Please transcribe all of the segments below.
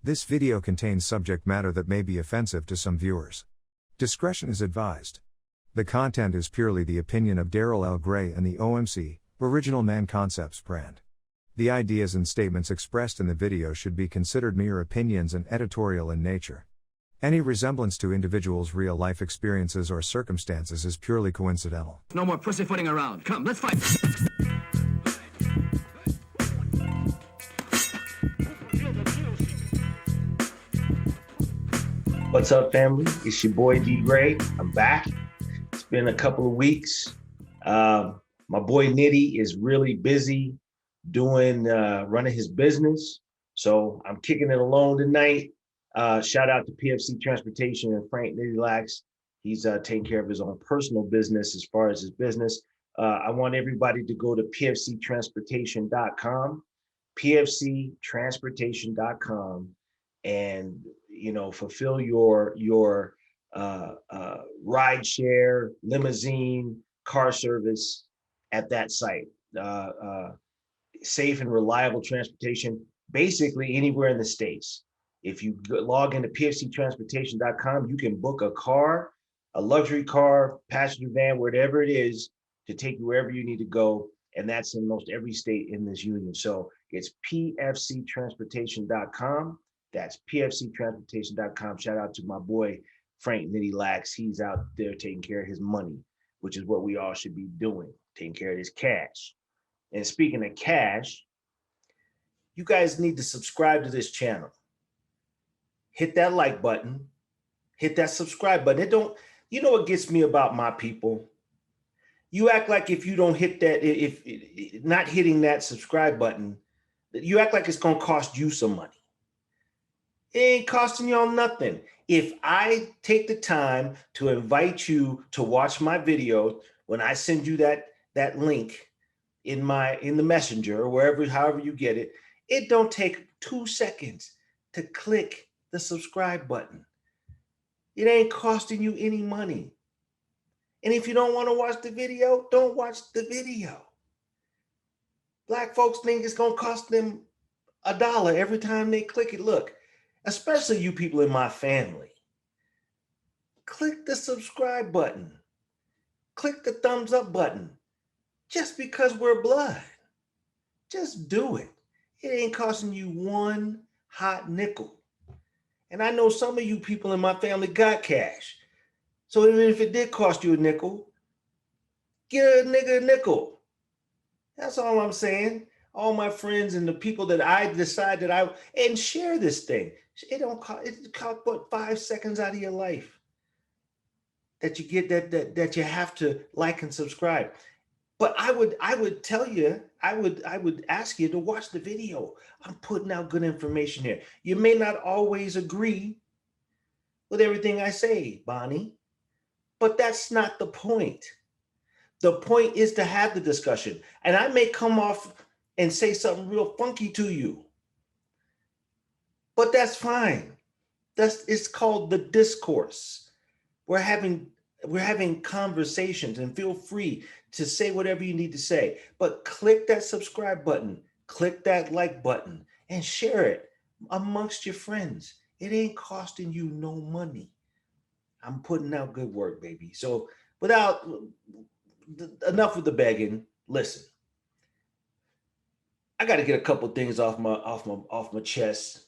This video contains subject matter that may be offensive to some viewers. Discretion is advised. The content is purely the opinion of Darrell D.GRAY and the OMC, Original Man Concepts brand. The ideas and statements expressed in the video should be considered mere opinions and editorial in nature. Any resemblance to individuals' real-life experiences or circumstances is purely coincidental. No more pussyfooting around. Come, let's fight. What's up, family? It's your boy D.GRAY. I'm back. It's been a couple of weeks. My boy Nitty is really busy running his business, so I'm kicking it alone tonight. Shout out to PFC Transportation and Frank Nitty Lax. He's taking care of his own personal business as far as his business. I want everybody to go to pfctransportation.com, pfctransportation.com, and fulfill your ride share, limousine, car service at that site. Safe and reliable transportation, basically anywhere in the States. If you log into pfctransportation.com, you can book a car, a luxury car, passenger van, whatever it is, to take you wherever you need to go. And that's in most every state in this union. So it's pfctransportation.com. That's pfctransportation.com. Shout out to my boy, Frank Nitty Lax. He's out there taking care of his money, which is what we all should be doing, taking care of his cash. And speaking of cash, you guys need to subscribe to this channel. Hit that like button, hit that subscribe button. You know what gets me about my people? You act like if you don't hit that, if not hitting that subscribe button, you act like it's gonna cost you some money. It ain't costing y'all nothing. If I take the time to invite you to watch my video, when I send you that link in the messenger or however you get it, it don't take 2 seconds to click the subscribe button. It ain't costing you any money. And if you don't want to watch the video, don't watch the video. Black folks think it's gonna cost them $1 every time they click it. Look, especially you people in my family, click the subscribe button. Click the thumbs up button. Just because we're blood. Just do it. It ain't costing you one hot nickel. And I know some of you people in my family got cash. So even if it did cost you a nickel, get a nigga a nickel. That's all I'm saying. All my friends and the people that I decide and share this thing. It costs what, 5 seconds out of your life that you get that you have to like and subscribe. But I would tell you, I would ask you to watch the video. I'm putting out good information here. You may not always agree with everything I say, Bonnie, but that's not the point. The point is to have the discussion. And I may come off and say something real funky to you, but that's fine. It's called the discourse. We're having conversations, and feel free to say whatever you need to say, but click that subscribe button, click that like button, and share it amongst your friends. It ain't costing you no money. I'm putting out good work, baby. So enough with the begging. Listen, I got to get a couple things off my chest.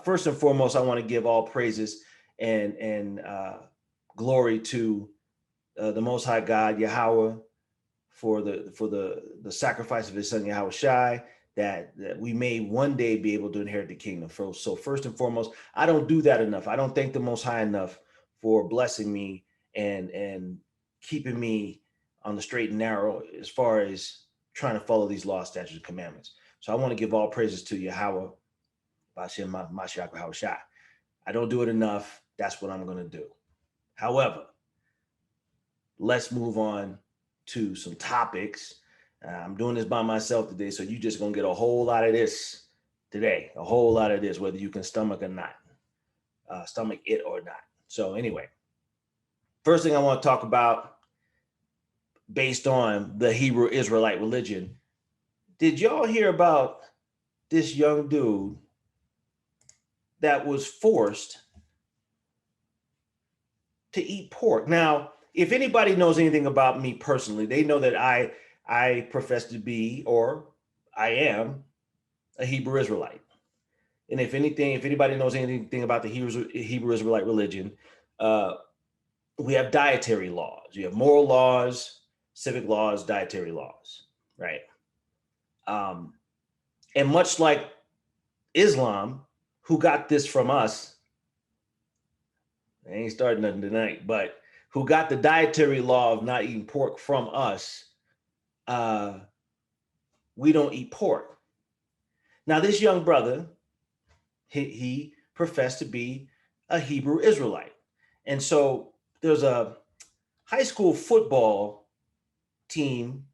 First and foremost, I want to give all praises and glory to the Most High God, Yahweh, for the sacrifice of his son, Yahweh Shai, that we may one day be able to inherit the kingdom. So first and foremost, I don't do that enough. I don't thank the Most High enough for blessing me and keeping me on the straight and narrow as far as trying to follow these laws, statutes, and commandments. So I want to give all praises to Yahweh, Bashem Mashiach Yahweh Shai. I don't do it enough. That's what I'm going to do. However, let's move on to some topics. I'm doing this by myself today, so you're just going to get a whole lot of this today, a whole lot of this, whether you can stomach it or not. So anyway, first thing I want to talk about, based on the Hebrew Israelite religion, did y'all hear about this young dude that was forced to eat pork. Now, if anybody knows anything about me personally, they know that I profess to be, or I am, a Hebrew Israelite. And if anybody knows anything about the Hebrew Israelite religion, we have dietary laws. You have moral laws, civic laws, dietary laws, right? And much like Islam, who got this from us, I ain't starting nothing tonight, but who got the dietary law of not eating pork from us, we don't eat pork. Now, this young brother, he professed to be a Hebrew Israelite. And so there's a high school football team,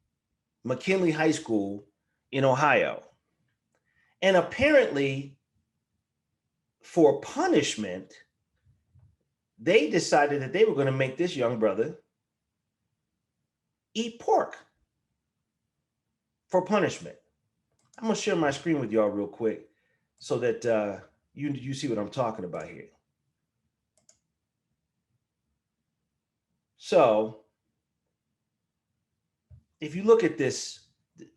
McKinley High School in Ohio. And apparently, for punishment, they decided that they were going to make this young brother eat pork for punishment. I'm going to share my screen with y'all real quick so that you see what I'm talking about here. So if you look at this,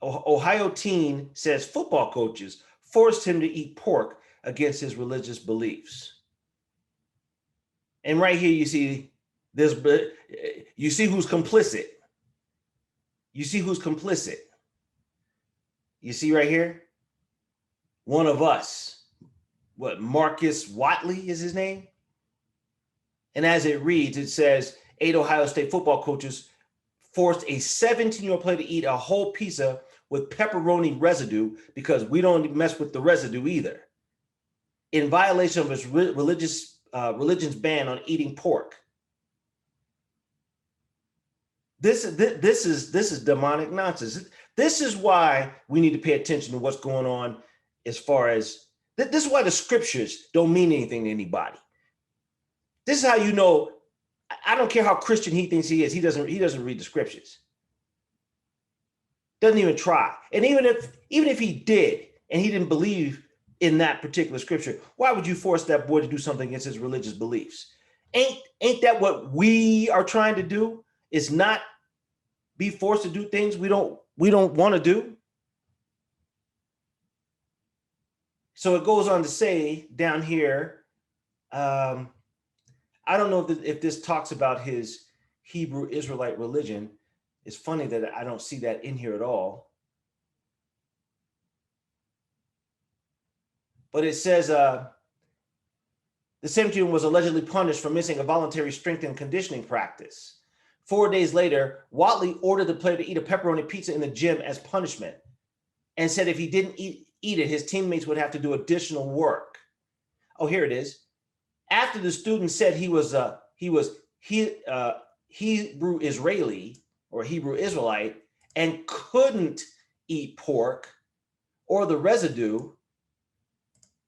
Ohio teen says football coaches forced him to eat pork against his religious beliefs. And right here you see this, you see who's complicit. You see who's complicit. You see right here? One of us. What, Marcus Watley is his name? And as it reads, it says 8 Ohio State football coaches forced a 17-year-old player to eat a whole pizza with pepperoni residue because we don't mess with the residue either, in violation of his religion's ban on eating pork. This is demonic nonsense. This is why we need to pay attention to what's going on as far as, this is why the scriptures don't mean anything to anybody. This is how you know, I don't care how Christian he thinks he is, he doesn't read the scriptures. Doesn't even try. And even if he did, and he didn't believe in that particular scripture, why would you force that boy to do something against his religious beliefs? Ain't that what we are trying to do? Is not be forced to do things we don't want to do. So it goes on to say down here, I don't know if this talks about his Hebrew Israelite religion. It's funny that I don't see that in here at all. But it says the 17-year-old was allegedly punished for missing a voluntary strength and conditioning practice. 4 days later, Watley ordered the player to eat a pepperoni pizza in the gym as punishment and said if he didn't eat it, his teammates would have to do additional work. Oh, here it is. After the student said he was Hebrew Israeli or Hebrew Israelite and couldn't eat pork or the residue,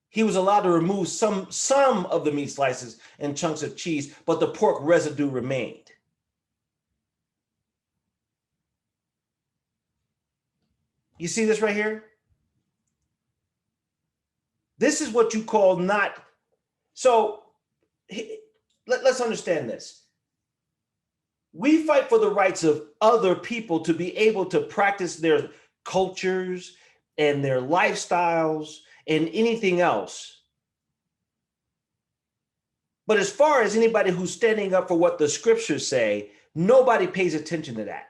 he was allowed to remove some of the meat slices and chunks of cheese, but the pork residue remained. You see this right here? This is what you call not. So let's understand this. We fight for the rights of other people to be able to practice their cultures and their lifestyles and anything else. But as far as anybody who's standing up for what the scriptures say, nobody pays attention to that.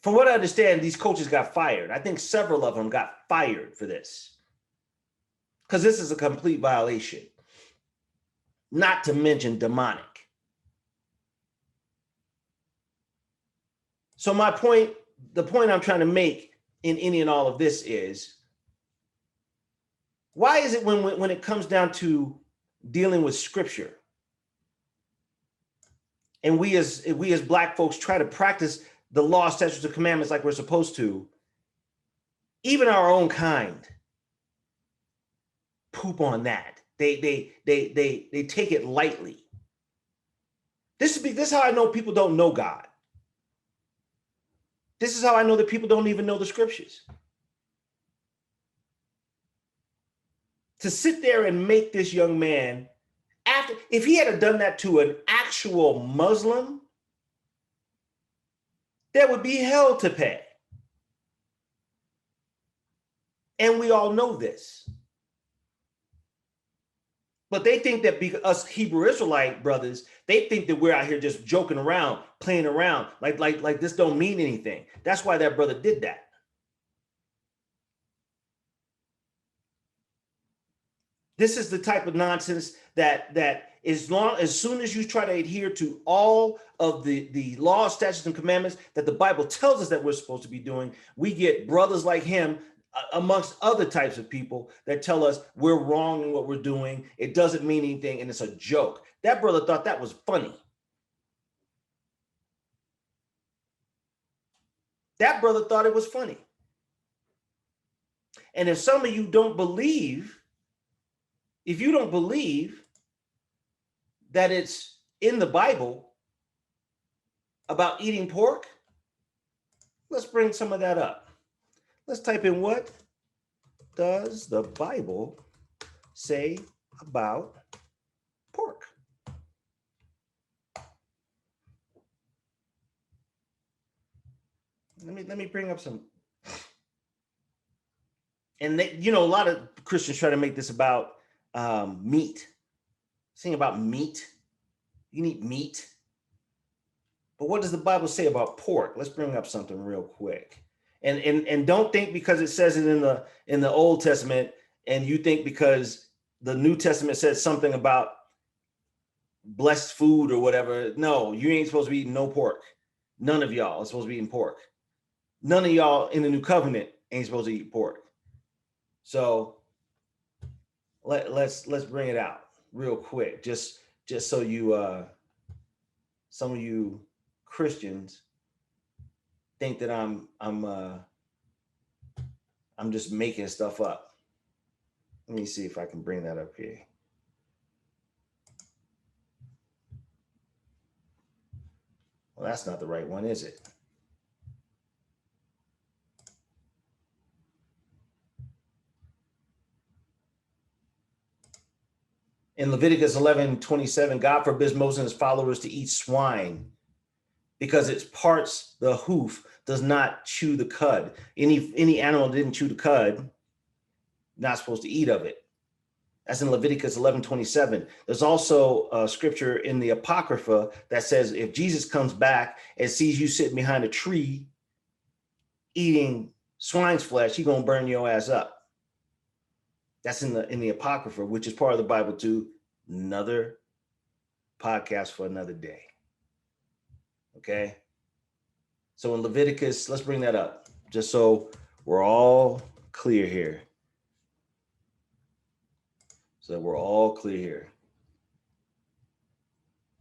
From what I understand, these coaches got fired. I think several of them got fired for this, because this is a complete violation, not to mention demonic. So my point, the point I'm trying to make in any and all of this is, why is it when it comes down to dealing with scripture, and we as Black folks try to practice the law, statutes, and commandments like we're supposed to, even our own kind poop on that. They take it lightly. This is how I know people don't know God. This is how I know that people don't even know the scriptures. to sit there and make this young man, after, if he had done that to an actual Muslim, there would be hell to pay. And we all know this. But they think that because us Hebrew Israelite brothers, they think that we're out here just joking around, playing around, like this don't mean anything. That's why that brother did that. This is the type of nonsense that as soon as you try to adhere to all of the laws, statutes, and commandments that the Bible tells us that we're supposed to be doing, we get brothers like him, amongst other types of people, that tell us we're wrong in what we're doing. It doesn't mean anything, and it's a joke. That brother thought that was funny. That brother thought it was funny. And if some of you don't believe, if you don't believe that it's in the Bible about eating pork, let's bring some of that up. Let's type in, what does the Bible say about pork? Let me bring up some. And they, you know, a lot of Christians try to make this about meat. Saying about meat. You can eat meat. But what does the Bible say about pork? Let's bring up something real quick. And don't think because it says it in the Old Testament, and you think because the New Testament says something about blessed food or whatever. No, you ain't supposed to be eating no pork. None of y'all are supposed to be eating pork. None of y'all in the New Covenant ain't supposed to eat pork. So let's bring it out real quick, just so you some of you Christians think that I'm just making stuff up. Let me see if I can bring that up here. Well, that's not the right one, is it? In Leviticus 11:27, God forbids Moses and his followers to eat swine because its parts, the hoof, does not chew the cud. Any animal that didn't chew the cud, not supposed to eat of it. That's in Leviticus 11:27. There's also a scripture in the Apocrypha that says if Jesus comes back and sees you sitting behind a tree eating swine's flesh, he's gonna burn your ass up. That's in the Apocrypha, which is part of the Bible too. Another podcast for another day. Okay. So in Leviticus, let's bring that up just so we're all clear here. So we're all clear here.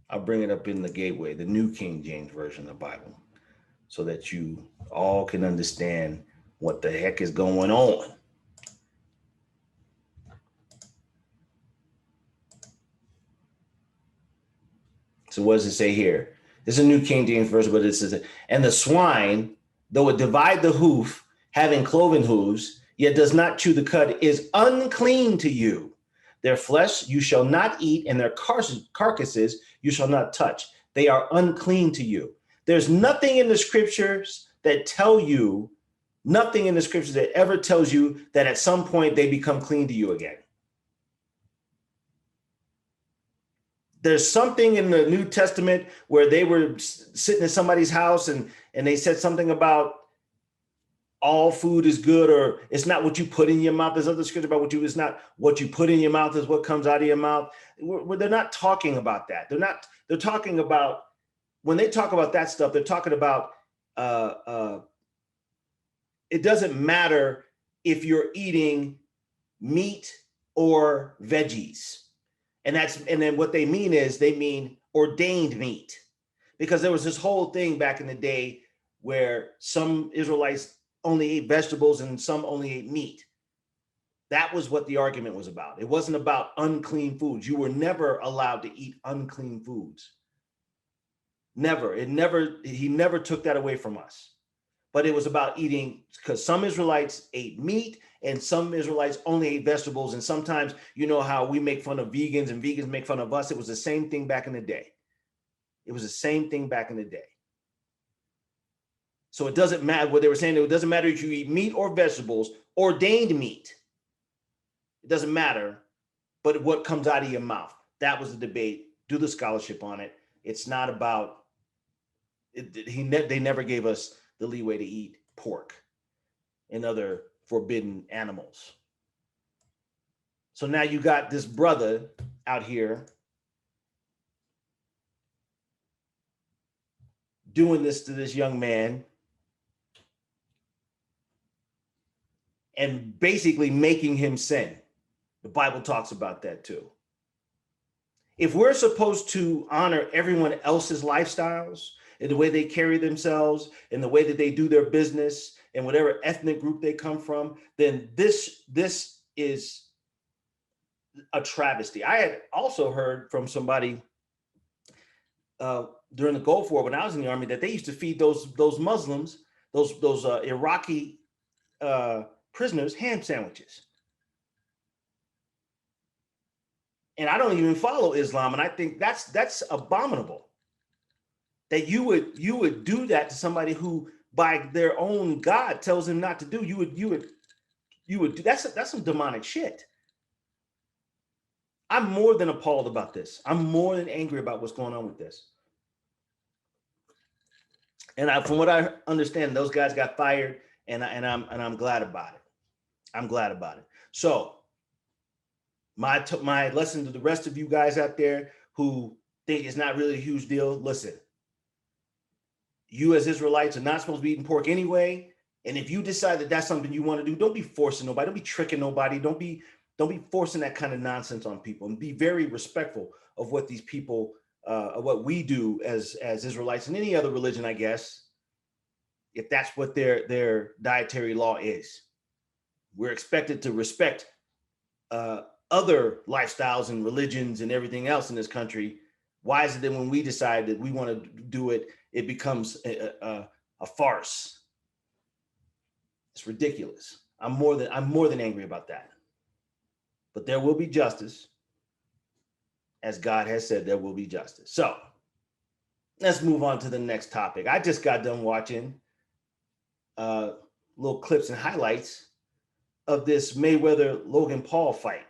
I'll bring it up in the Gateway, the New King James Version of the Bible, so that you all can understand what the heck is going on. So what does it say here? This is a New King James Version, but it says, and the swine, though it divide the hoof, having cloven hooves, yet does not chew the cud, is unclean to you. Their flesh you shall not eat, and their carcasses you shall not touch. They are unclean to you. There's nothing in the scriptures that tell you, nothing in the scriptures that ever tells you that at some point they become clean to you again. There's something in the New Testament where they were sitting in somebody's house and they said something about all food is good, or it's not what you put in your mouth. There's other scripture about it's not what you put in your mouth is what comes out of your mouth. They're not talking about that. They're talking about, when they talk about that stuff, they're talking about, it doesn't matter if you're eating meat or veggies. And then what they mean is they mean ordained meat, because there was this whole thing back in the day where some Israelites only ate vegetables and some only ate meat. That was what the argument was about. It wasn't about unclean foods. You were never allowed to eat unclean foods. Never. He never took that away from us. but it was about eating, because some Israelites ate meat and some Israelites only ate vegetables. And sometimes, you know how we make fun of vegans and vegans make fun of us. It was the same thing back in the day. It was the same thing back in the day. So it doesn't matter what they were saying. It doesn't matter if you eat meat or vegetables, ordained meat. It doesn't matter, but what comes out of your mouth. That was the debate. Do the scholarship on it. It's not about, they never gave us the leeway to eat pork and other forbidden animals. So now you got this brother out here doing this to this young man and basically making him sin. The Bible talks about that too. If we're supposed to honor everyone else's lifestyles and the way they carry themselves and the way that they do their business and whatever ethnic group they come from, then this is a travesty. I had also heard from somebody during the Gulf War when I was in the Army that they used to feed those Muslims, those Iraqi prisoners, ham sandwiches. And I don't even follow Islam, and I think that's abominable. That you would do that to somebody who, by their own God, tells them not to do. You would do that's some demonic shit. I'm more than appalled about this. I'm more than angry about what's going on with this. And from what I understand, those guys got fired, and I'm glad about it. I'm glad about it. So my lesson to the rest of you guys out there who think it's not really a huge deal, listen. You as Israelites are not supposed to be eating pork anyway. And if you decide that that's something you want to do, don't be forcing nobody. Don't be tricking nobody. Don't be forcing that kind of nonsense on people, and be very respectful of what these people, of what we do as Israelites and any other religion, I guess, if that's what their dietary law is. We're expected to respect other lifestyles and religions and everything else in this country. Why is it that when we decide that we want to do it, it becomes a farce? It's ridiculous. I'm more than angry about that. But there will be justice. As God has said, there will be justice. So let's move on to the next topic. I just got done watching little clips and highlights of this Mayweather Logan Paul fight.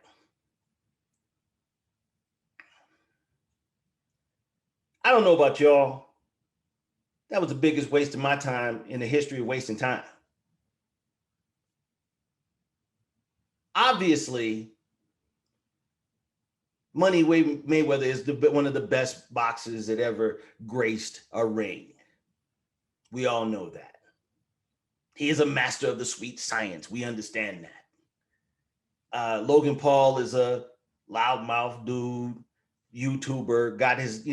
I don't know about y'all. That was the biggest waste of my time in the history of wasting time. Obviously, Money Mayweather is one of the best boxers that ever graced a ring. We all know that. He is a master of the sweet science. We understand that. Logan Paul is a loudmouth dude, YouTuber, got his,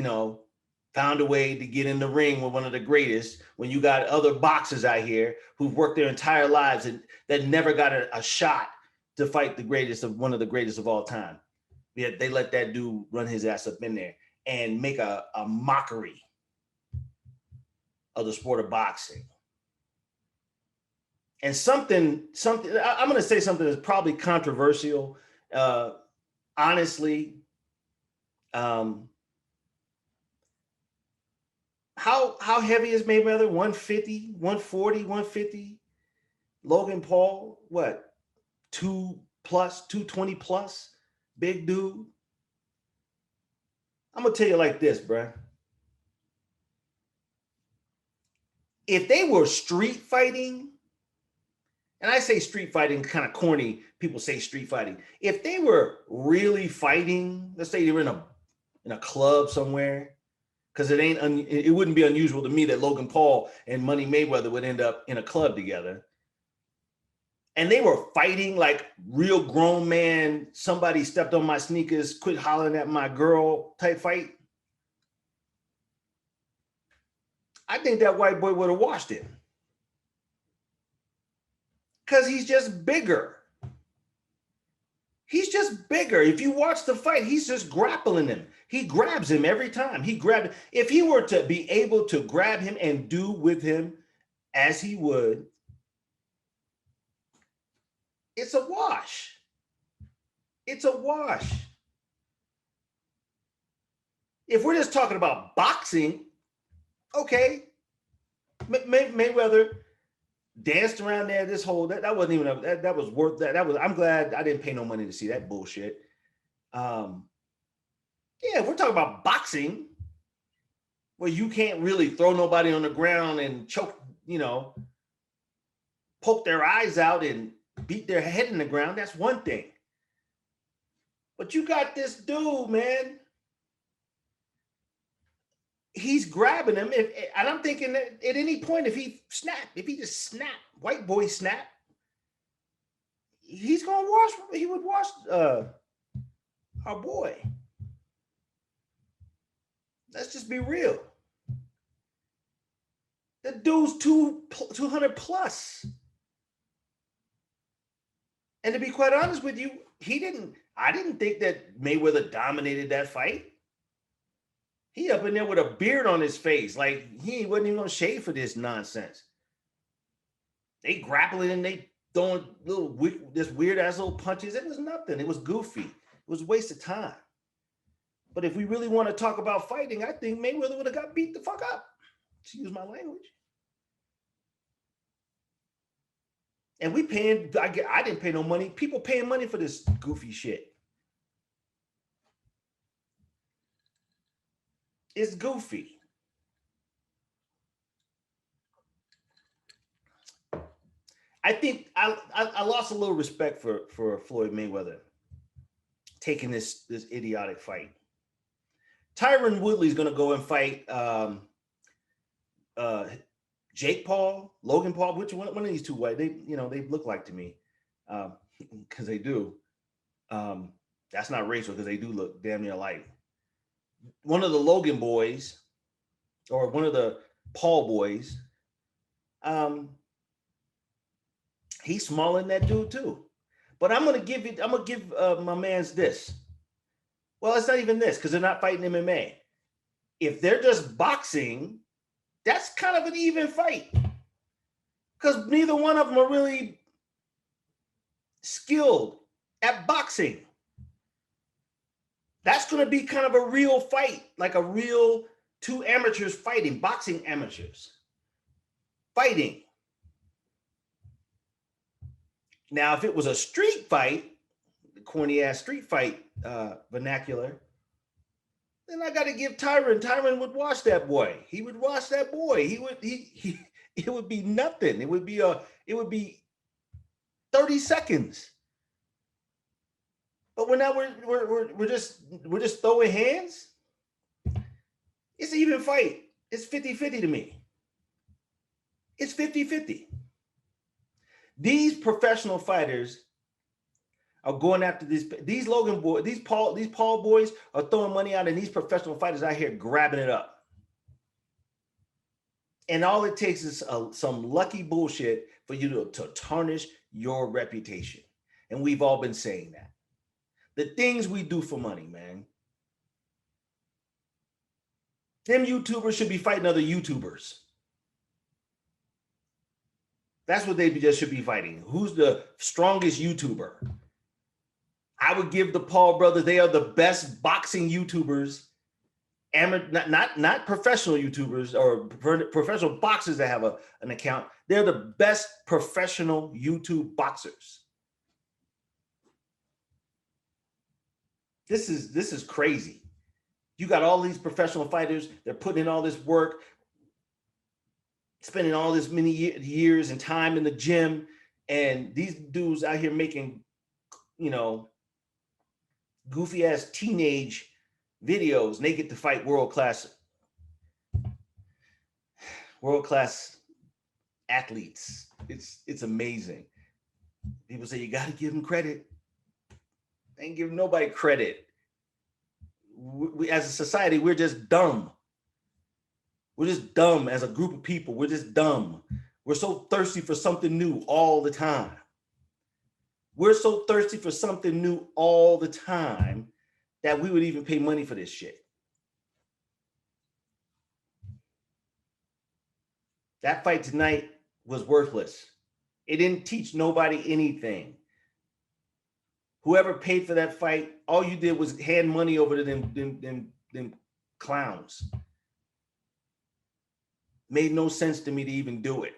found a way to get in the ring with one of the greatest, when you got other boxers out here who've worked their entire lives and that never got a shot to fight one of the greatest of all time. Yet they let that dude run his ass up in there and make a mockery of the sport of boxing. And something, I'm going to say something that's probably controversial. Honestly, how heavy is Mayweather? 150, 140, 150. Logan Paul, what? 220 plus? Big dude. I'm going to tell you like this, bruh. If they were street fighting, and I say street fighting kind of corny, people say street fighting. If they were really fighting, let's say they were in a club somewhere, because it wouldn't be unusual to me that Logan Paul and Money Mayweather would end up in a club together. And they were fighting like real grown man, somebody stepped on my sneakers, quit hollering at my girl type fight. I think that white boy would have washed it. Because he's just bigger. He's just bigger. If you watch the fight, he's just grappling him. He grabs him every time. If he were to be able to grab him and do with him as he would, it's a wash. It's a wash. If we're just talking about boxing, okay, Mayweather danced around there this whole that wasn't even that was worth that. That was, I'm glad I didn't pay no money to see that bullshit. Yeah, we're talking about boxing where you can't really throw nobody on the ground and choke, you know, poke their eyes out and beat their head in the ground. That's one thing. But you got this dude, man. He's grabbing him. And I'm thinking that at any point, if he just snap, white boy snap, he's going to wash, he would wash our boy. Let's just be real. The dude's 200 plus. And to be quite honest with you, I didn't think that Mayweather dominated that fight. He up in there with a beard on his face. Like he wasn't even gonna shave for this nonsense. They grappling and they throwing this weird ass little punches. It was nothing. It was goofy. It was a waste of time. But if we really want to talk about fighting, I think Mayweather would have got beat the fuck up. Excuse my language. And we paying, I didn't pay no money. People paying money for this goofy shit. It's goofy. I think I lost a little respect for Floyd Mayweather taking this idiotic fight. Tyron Woodley's gonna go and fight Jake Paul, Logan Paul, which one of these two white, they look like to me. Because they do. That's not racial because they do look damn near alike. One of the Logan boys, or one of the Paul boys, he's smaller than that dude too. But I'm gonna give my man's this. Well, it's not even this because they're not fighting MMA. If they're just boxing, that's kind of an even fight because neither one of them are really skilled at boxing. That's going to be kind of a real fight, like a real two amateurs fighting, boxing amateurs fighting. Now, if it was a street fight, the corny ass street fight vernacular, then I got to give Tyron. Tyron would wash that boy. He would wash that boy. It would be nothing. It would be 30 seconds. But when now we're just throwing hands, it's an even fight. It's 50-50 to me. It's 50-50. These professional fighters are going after these Logan boys, these Paul boys are throwing money out, and these professional fighters out here grabbing it up. And all it takes is some lucky bullshit for you to tarnish your reputation. And we've all been saying that. The things we do for money, man. Them YouTubers should be fighting other YouTubers. That's what they just should be fighting. Who's the strongest YouTuber? I would give the Paul brothers, they are the best boxing YouTubers, not professional YouTubers or professional boxers that have an account. They're the best professional YouTube boxers. This is crazy. You got all these professional fighters, they're putting in all this work, spending all this many years and time in the gym, and these dudes out here making, goofy ass teenage videos, and they get to fight world class athletes. It's amazing. People say you got to give them credit. They ain't giving nobody credit. We, as a society, we're just dumb. We're just dumb as a group of people. We're just dumb. We're so thirsty for something new all the time. We're so thirsty for something new all the time that we would even pay money for this shit. That fight tonight was worthless. It didn't teach nobody anything. Whoever paid for that fight, all you did was hand money over to them clowns. Made no sense to me to even do it.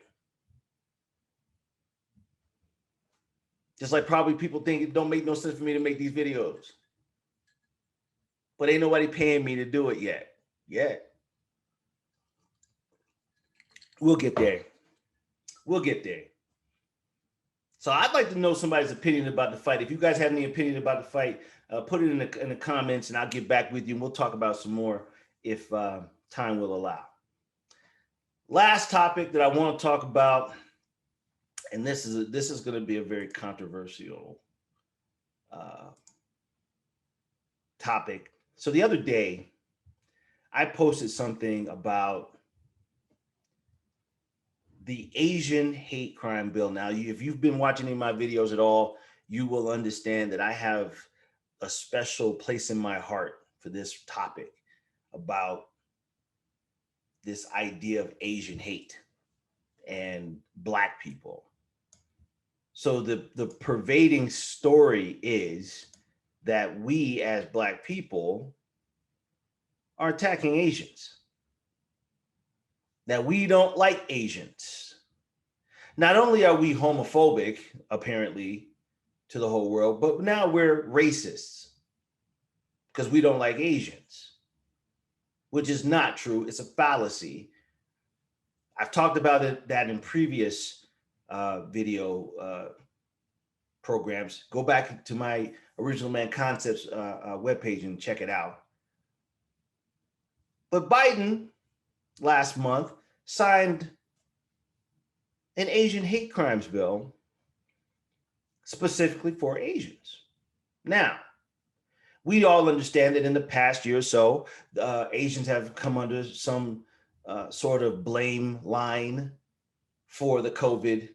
Just like probably people think it don't make no sense for me to make these videos. But ain't nobody paying me to do it yet. We'll get there. We'll get there. So I'd like to know somebody's opinion about the fight. If you guys have any opinion about the fight, put it in the comments, and I'll get back with you, and we'll talk about some more if time will allow. Last topic that I want to talk about, and this is going to be a very controversial topic. So the other day, I posted something about the Asian hate crime bill. Now, if you've been watching any of my videos at all, you will understand that I have a special place in my heart for this topic about this idea of Asian hate and Black people. So the pervading story is that we as Black people are attacking Asians, that we don't like Asians. Not only are we homophobic, apparently, to the whole world, but now we're racists because we don't like Asians, which is not true. It's a fallacy. I've talked about that in previous video programs. Go back to my Original Man Concepts webpage and check it out. But Biden last month signed an Asian hate crimes bill specifically for Asians. Now, we all understand that in the past year or so, Asians have come under some sort of blame line for the COVID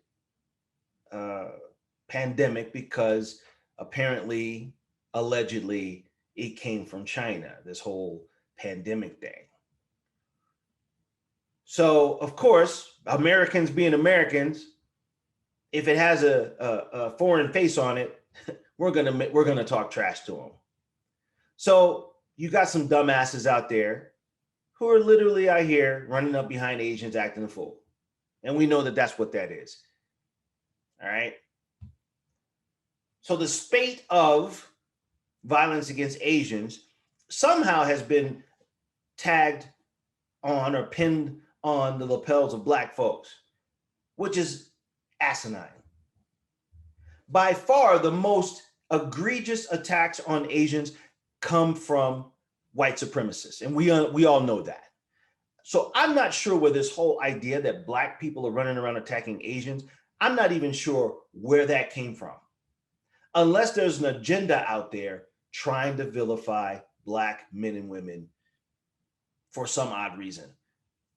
pandemic because apparently, allegedly, it came from China, this whole pandemic thing. So, of course, Americans being Americans, if it has a foreign face on it, we're gonna talk trash to them. So you got some dumbasses out there who are literally out here running up behind Asians acting a fool. And we know that that's what that is. All right. So the spate of violence against Asians somehow has been tagged on or pinned on the lapels of Black folks, which is asinine. By far, the most egregious attacks on Asians come from white supremacists, and we all know that. So I'm not sure where this whole idea that Black people are running around attacking Asians, I'm not even sure where that came from. Unless there's an agenda out there trying to vilify Black men and women for some odd reason.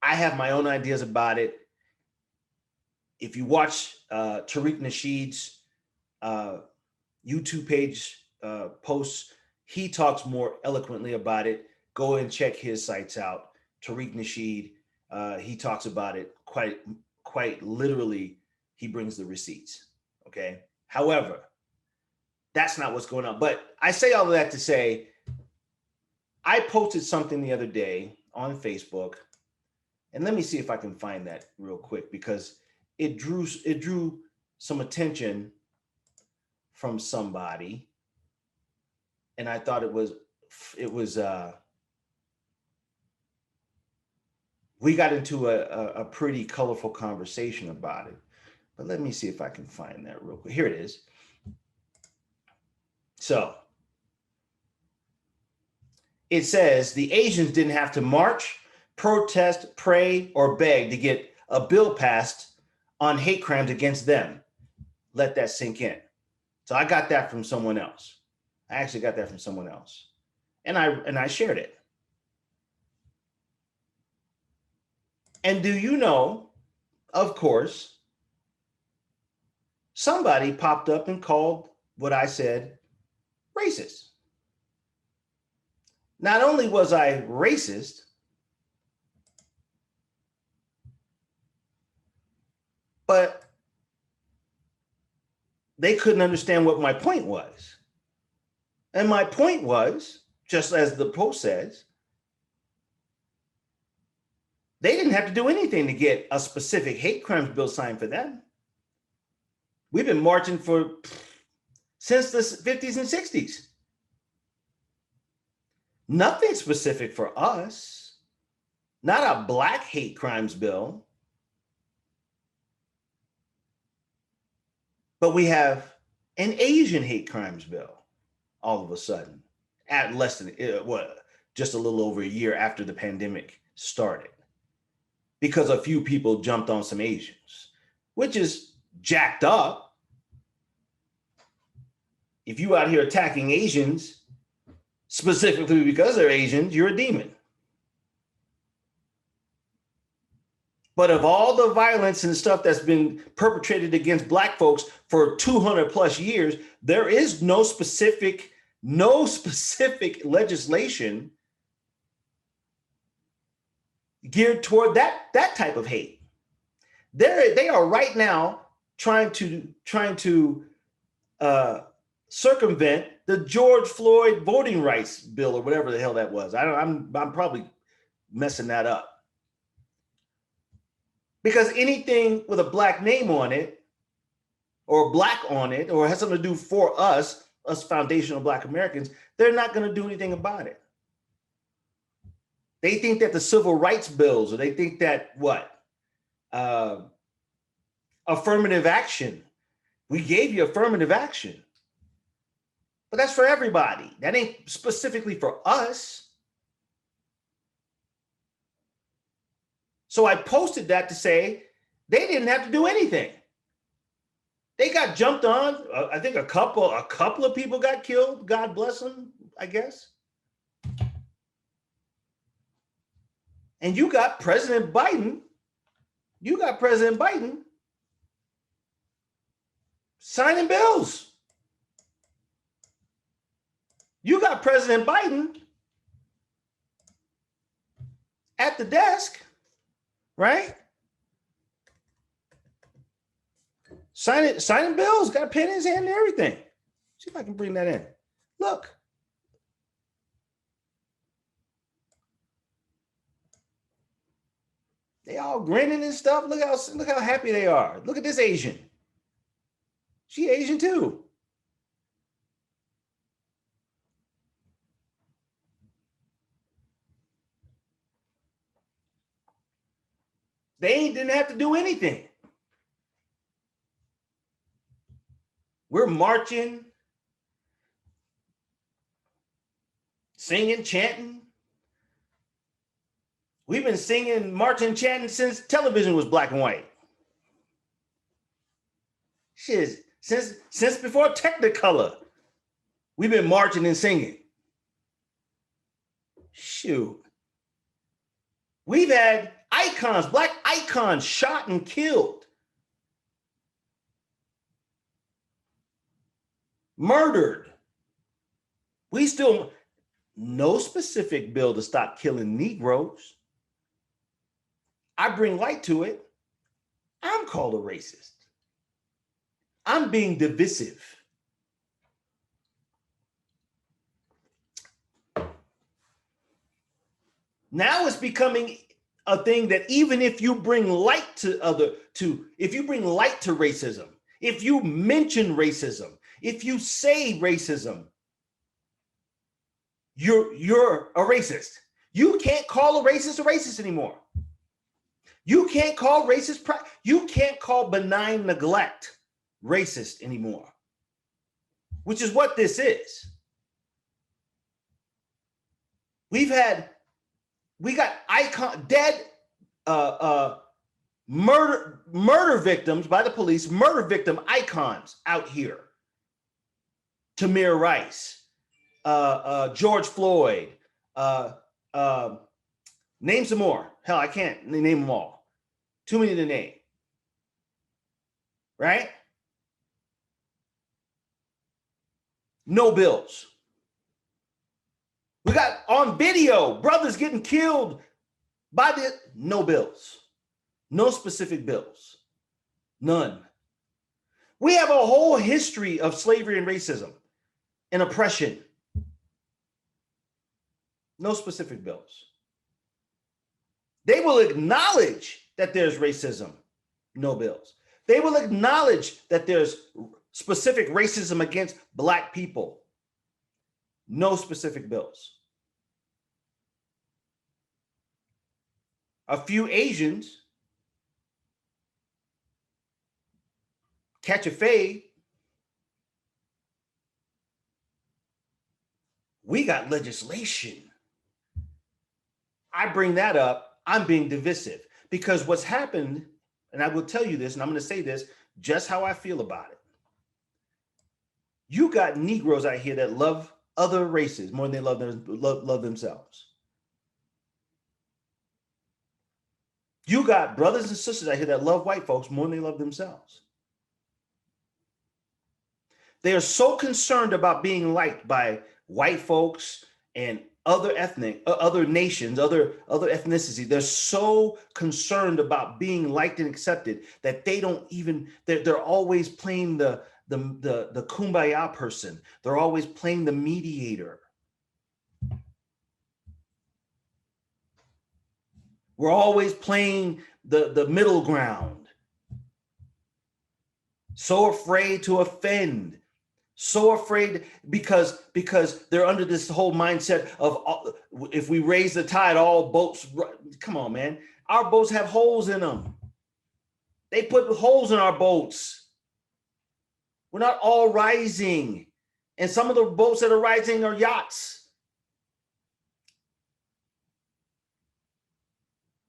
I have my own ideas about it. If you watch Tariq Nasheed's YouTube page posts, he talks more eloquently about it. Go and check his sites out. Tariq Nasheed, he talks about it quite literally. He brings the receipts. Okay. However, that's not what's going on. But I say all of that to say, I posted something the other day on Facebook, and let me see if I can find that real quick because it drew some attention from somebody, and I thought it was we got into a pretty colorful conversation about it. But let me see if I can find that real quick. Here it is. So it says the Asians didn't have to march, protest, pray, or beg to get a bill passed on hate crimes against them. Let that sink in. So I got that from someone else. I actually got that from someone else. And I shared it. And do you know, of course, somebody popped up and called what I said racist. Not only was I racist, But they couldn't understand what my point was. And my point was, just as the post says, they didn't have to do anything to get a specific hate crimes bill signed for them. We've been marching since the 50s and 60s. Nothing specific for us. Not a black hate crimes bill. But we have an Asian hate crimes bill all of a sudden, at less than, just a little over a year after the pandemic started, because a few people jumped on some Asians, which is jacked up. If you out here attacking Asians specifically because they're Asians, you're a demon. But of all the violence and stuff that's been perpetrated against black folks for 200 plus years, there is no specific legislation geared toward that type of hate. They are right now trying to circumvent the George Floyd voting rights bill or whatever the hell that was. I'm probably messing that up. Because anything with a black name on it, or black on it, or has something to do for us foundational black Americans, they're not going to do anything about it. They think that the civil rights bills, or they think that affirmative action. We gave you affirmative action. But that's for everybody. That ain't specifically for us. So I posted that to say they didn't have to do anything. They got jumped on. I think a couple of people got killed. God bless them, I guess. And you got President Biden. Signing bills. You got President Biden at the desk, right? Signing bills, got a pen in his hand and everything. See if I can bring that in. Look. They all grinning and stuff. Look how happy they are. Look at this Asian. She Asian too. They didn't have to do anything. We're marching, singing, chanting. We've been singing, marching, chanting since television was black and white. Shit, since before Technicolor, we've been marching and singing. Shoot. We've had icons, black icons shot and killed. Murdered. We still, no specific bill to stop killing Negroes. I bring light to it. I'm called a racist. I'm being divisive. Now it's becoming a thing that even if you bring light to if you bring light to racism, if you mention racism, if you say racism, you're a racist. You can't call a racist anymore. You can't call you can't call benign neglect racist anymore, which is what this is. We got dead murder victims by the police, murder victim icons out here. Tamir Rice, George Floyd, name some more. Hell, I can't name them all. Too many to name. Right? No bills. We got on video brothers getting killed by no bills, no specific bills. None. We have a whole history of slavery and racism and oppression. No specific bills. They will acknowledge that there's racism. No bills. They will acknowledge that there's specific racism against Black people. No specific bills. A few Asians catch a fade. We got legislation. I bring that up. I'm being divisive because what's happened, and I will tell you this, and I'm going to say this just how I feel about it. You got Negroes out here that love other races more than they love themselves. You got brothers and sisters out here that love white folks more than they love themselves. They are so concerned about being liked by white folks and other nations, other ethnicities. They're so concerned about being liked and accepted that they don't even, they're always playing the kumbaya person. They're always playing the mediator. We're always playing the middle ground. So afraid to offend. So afraid because they're under this whole mindset of if we raise the tide, all boats. Come on, man. Our boats have holes in them. They put holes in our boats. We're not all rising. And some of the boats that are rising are yachts.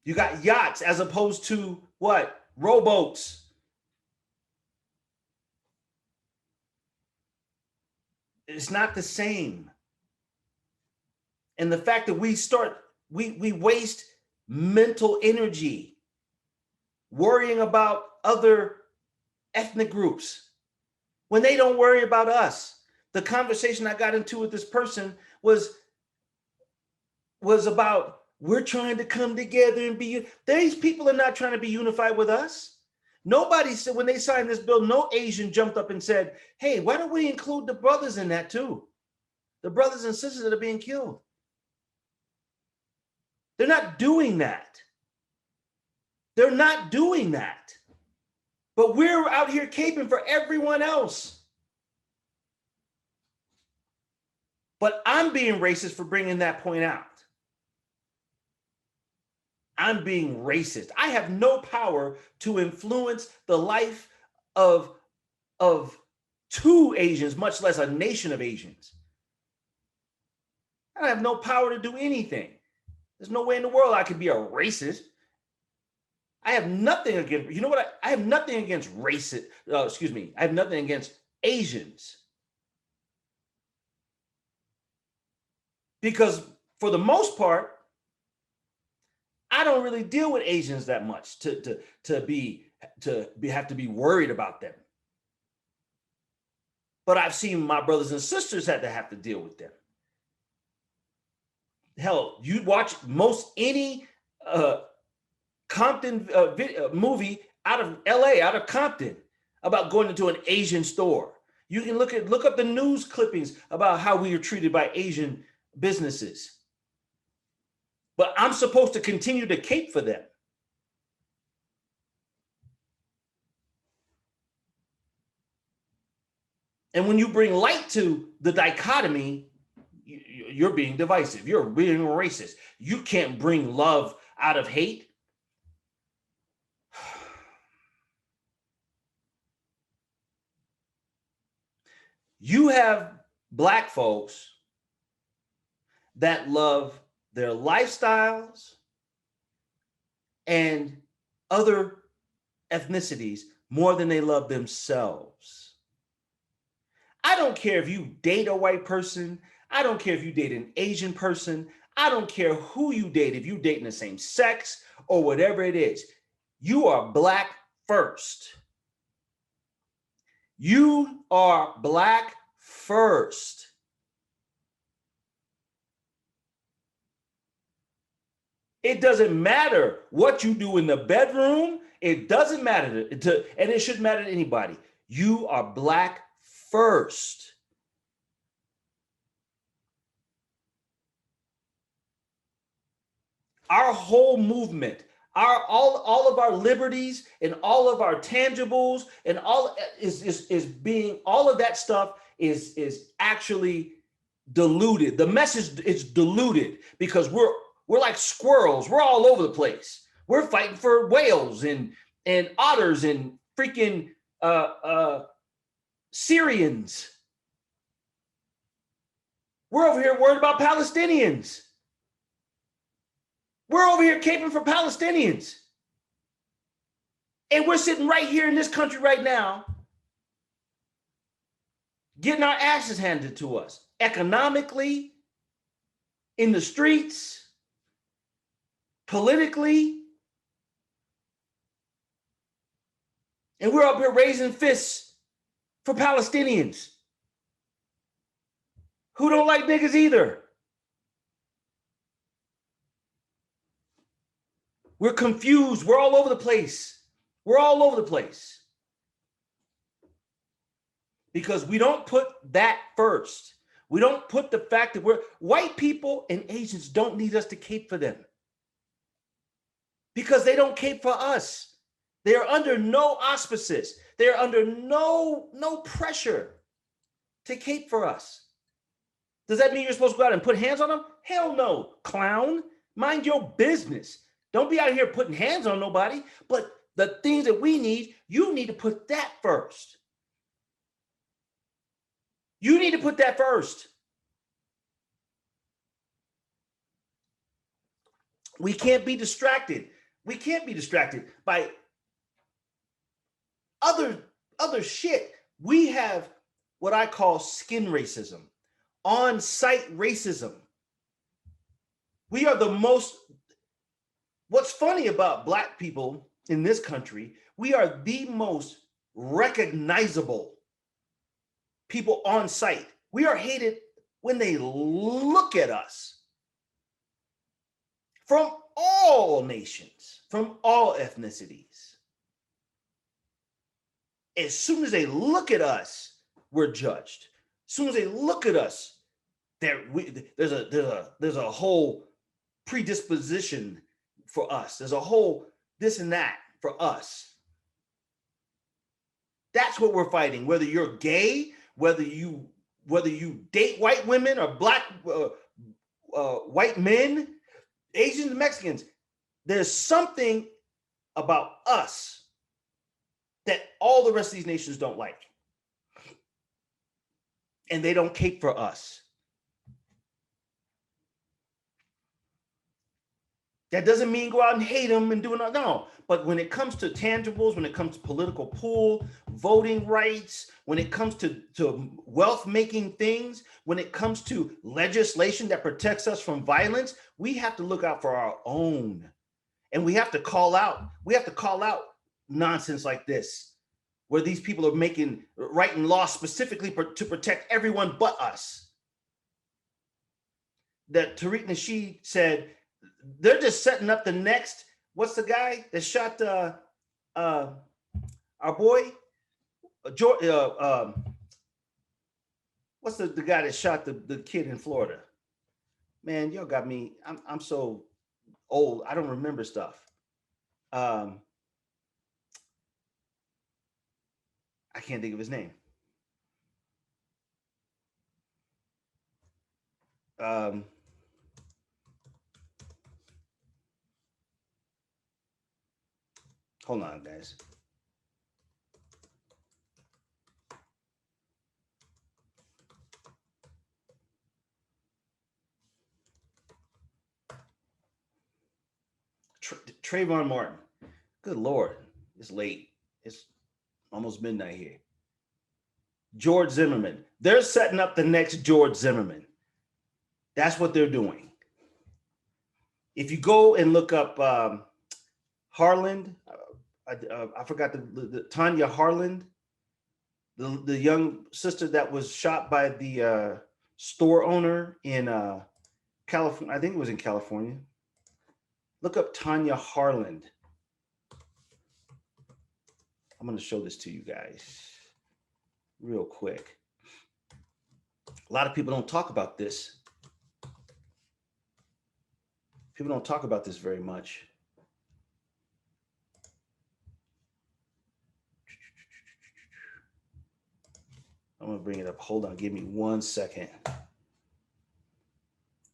You got yachts as opposed to what? Rowboats. It's not the same. And the fact that we waste mental energy worrying about other ethnic groups when they don't worry about us. The conversation I got into with this person was about we're trying to come together and be. These people are not trying to be unified with us. Nobody said when they signed this bill, no Asian jumped up and said, hey, why don't we include the brothers in that too? The brothers and sisters that are being killed. They're not doing that. They're not doing that. But we're out here caping for everyone else. But I'm being racist for bringing that point out. I'm being racist. I have no power to influence the life of two Asians, much less a nation of Asians. I have no power to do anything. There's no way in the world I could be a racist. I have nothing against, you know what? I have nothing against racist, I have nothing against Asians. Because for the most part, I don't really deal with Asians that much to have to be worried about them. But I've seen my brothers and sisters have to deal with them. Hell, you watch most any Compton movie out of LA, out of Compton, about going into an Asian store. You can look up the news clippings about how we are treated by Asian businesses. But I'm supposed to continue to cape for them. And when you bring light to the dichotomy, you're being divisive. You're being racist. You can't bring love out of hate. You have Black folks that love their lifestyles and other ethnicities more than they love themselves. I don't care if you date a white person. I don't care if you date an Asian person. I don't care who you date, if you're dating the same sex or whatever it is. You are Black first. You are Black first. It doesn't matter what you do in the bedroom. It doesn't matter and it shouldn't matter to anybody. You are Black first. Our whole movement, all of our liberties and all of our tangibles and all all of that stuff is actually diluted. The message is diluted because we're like squirrels. We're all over the place. We're fighting for whales and otters and freaking Syrians. We're over here worried about Palestinians. We're over here caping for Palestinians. And we're sitting right here in this country right now, getting our asses handed to us economically, in the streets, politically. And we're up here raising fists for Palestinians who don't like niggas either. We're confused. We're all over the place. We're all over the place. Because we don't put that first. We don't put the fact that white people and Asians don't need us to cape for them. Because they don't cape for us. They are under no auspices. They are under no pressure to cape for us. Does that mean you're supposed to go out and put hands on them? Hell no, clown. Mind your business. Don't be out here putting hands on nobody, but the things that we need, you need to put that first. You need to put that first. We can't be distracted. We can't be distracted by other shit. We have what I call skin racism, on-site racism. We are the most. What's funny about Black people in this country, we are the most recognizable people on site. We are hated when they look at us. From all nations, from all ethnicities. As soon as they look at us, we're judged. As soon as they look at us, there's a whole predisposition for us. There's a whole this and that for us. That's what we're fighting. Whether you're gay, whether you date white women or Black white men, Asians and Mexicans, there's something about us that all the rest of these nations don't like. And they don't cape for us. That doesn't mean go out and hate them and do it. No, but when it comes to tangibles, when it comes to political pool, voting rights, when it comes to wealth-making things, when it comes to legislation that protects us from violence, we have to look out for our own. And we have to call out nonsense like this, where these people are writing laws specifically to protect everyone but us. That Tariq Nasheed said, they're just setting up the next, what's the guy that shot our boy? George, what's the guy that shot the kid in Florida? Man, y'all got me, I'm so old, I don't remember stuff. I can't think of his name. Hold on, guys. Trayvon Martin. Good Lord, it's late. It's almost midnight here. George Zimmerman. They're setting up the next George Zimmerman. That's what they're doing. If you go and look up Harland, I forgot the Tanya Harland, the young sister that was shot by the store owner in California. I think it was in California. Look up Tanya Harland. I'm going to show this to you guys real quick. A lot of people don't talk about this. People don't talk about this very much. I'm going to bring it up. Hold on. Give me 1 second.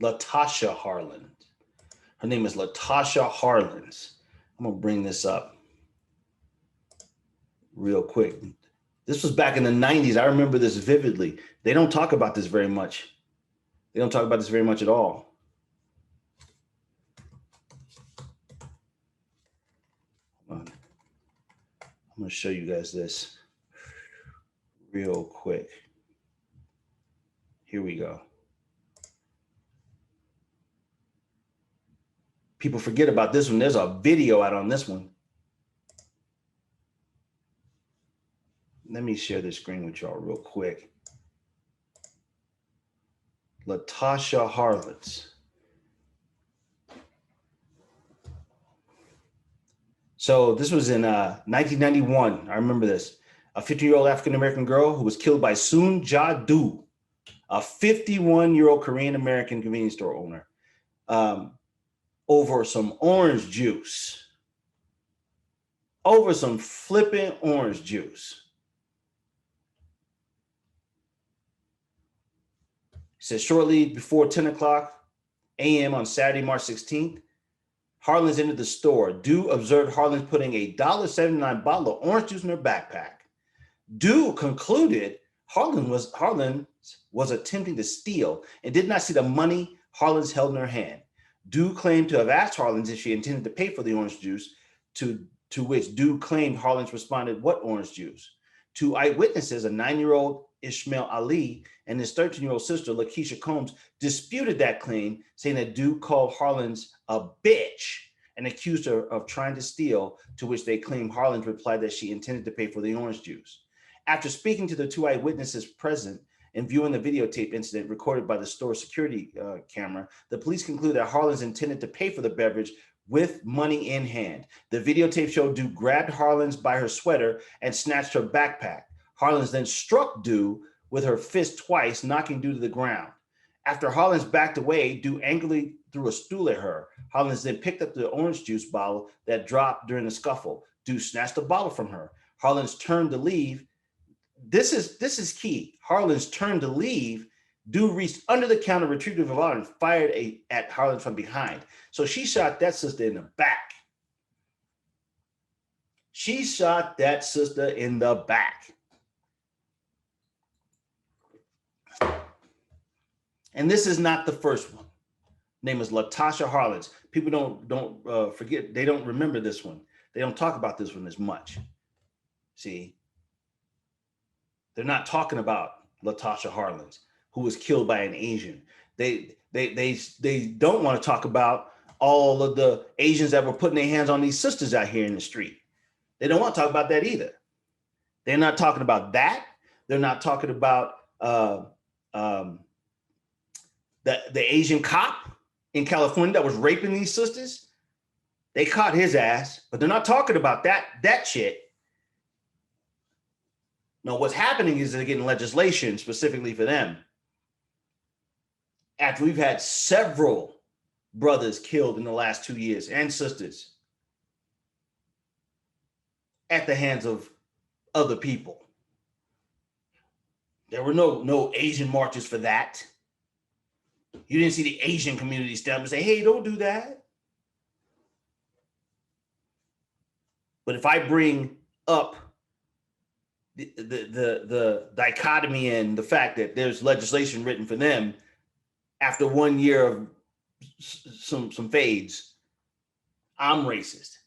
Latasha Harlan. Her name is Latasha Harlins. I'm going to bring this up real quick. This was back in the 90s. I remember this vividly. They don't talk about this very much. They don't talk about this very much at all. Hold on. I'm going to show you guys this real quick. Here we go. People forget about this one. There's a video out on this one. Let me share this screen with y'all real quick. Latasha Harlins. So this was in 1991. I remember this. A 50-year-old African-American girl who was killed by Soon Ja Do, a 51-year-old Korean-American convenience store owner, over some orange juice. Over some flipping orange juice. It says shortly before 10 o'clock a.m. on Saturday, March 16th, Harlins entered the store. Do observed Harlins putting a $1.79 bottle of orange juice in her backpack. Do concluded Harlins was attempting to steal and did not see the money Harlins held in her hand. Do claimed to have asked Harlins if she intended to pay for the orange juice, to which Do claimed Harlins responded, "What orange juice?" Two eyewitnesses, a 9-year-old Ishmael Ali and his 13-year-old sister, Lakeisha Combs, disputed that claim, saying that Do called Harlins a bitch and accused her of trying to steal, to which they claimed Harlins replied that she intended to pay for the orange juice. After speaking to the two eyewitnesses present and viewing the videotape incident recorded by the store security camera, the police concluded that Harlins intended to pay for the beverage with money in hand. The videotape showed Do grabbed Harlins by her sweater and snatched her backpack. Harlins then struck Do with her fist twice, knocking Do to the ground. After Harlins backed away, Do angrily threw a stool at her. Harlins then picked up the orange juice bottle that dropped during the scuffle. Do snatched the bottle from her. Harlins turned to leave. This is key. Harlins turned to leave. Do reached under the counter, retrieved the revolver, and fired at Harlins from behind. So she shot that sister in the back. She shot that sister in the back. And this is not the first one. Name is Latasha Harlins. People don't forget. They don't remember this one. They don't talk about this one as much. See, they're not talking about Latasha Harlins, who was killed by an Asian. They don't want to talk about all of the Asians that were putting their hands on these sisters out here in the street. They don't want to talk about that either. They're not talking about that. They're not talking about the Asian cop in California that was raping these sisters. They caught his ass, but they're not talking about that shit. No, what's happening is they're getting legislation specifically for them. After we've had several brothers killed in the last 2 years and sisters at the hands of other people. There were no Asian marches for that. You didn't see the Asian community stand up and say, hey, don't do that. But if I bring up the dichotomy and the fact that there's legislation written for them after 1 year of some fades, I'm racist.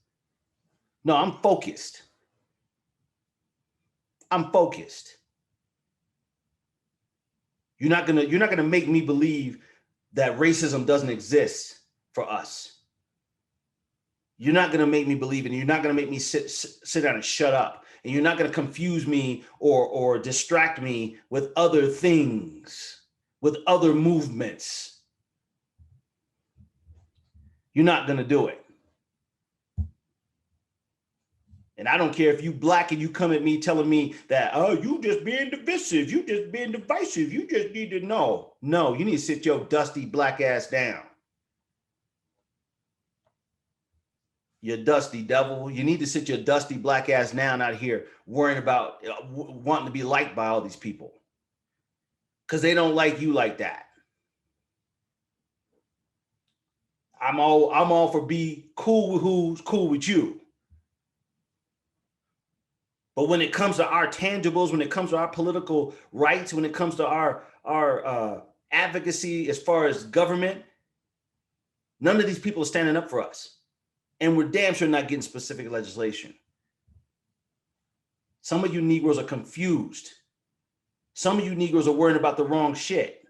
No, I'm focused. I'm focused. You're not gonna make me believe that racism doesn't exist for us. You're not gonna make me believe it, and you're not gonna make me sit down and shut up. And you're not gonna confuse me or distract me with other things, with other movements. You're not gonna do it. And I don't care if you black and you come at me telling me that, oh, you just being divisive, you just being divisive, you just need to know. No, you need to sit your dusty black ass down. You dusty devil. You need to sit your dusty black ass down out here worrying about wanting to be liked by all these people. Because they don't like you like that. I'm all for be cool with who's cool with you. But when it comes to our tangibles, when it comes to our political rights, when it comes to our advocacy as far as government, none of these people are standing up for us. And we're damn sure not getting specific legislation. Some of you Negroes are confused. Some of you Negroes are worried about the wrong shit.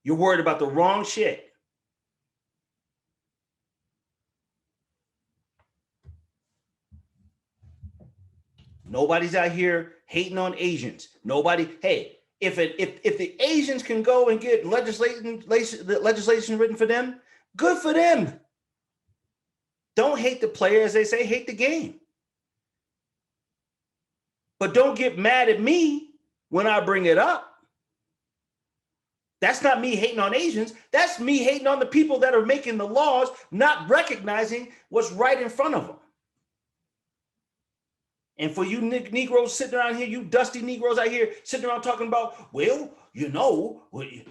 You're worried about the wrong shit. Nobody's out here hating on Asians. Nobody. Hey, if the Asians can go and get legislation written for them, good for them. Don't hate the player, as they say, hate the game. But don't get mad at me when I bring it up. That's not me hating on Asians. That's me hating on the people that are making the laws, not recognizing what's right in front of them. And for you Negroes sitting around here, you dusty Negroes out here sitting around talking about, well, you know,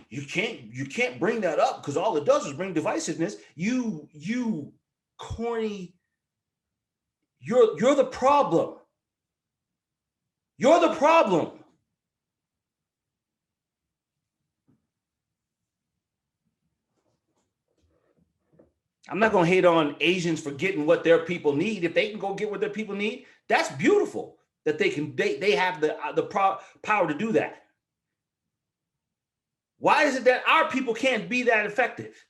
you can't bring that up because all it does is bring divisiveness. You corny, you're the problem. You're the problem. I'm not going to hate on Asians for getting what their people need. If they can go get what their people need, that's beautiful that they have the power to do that. Why is it that our people can't be that effective?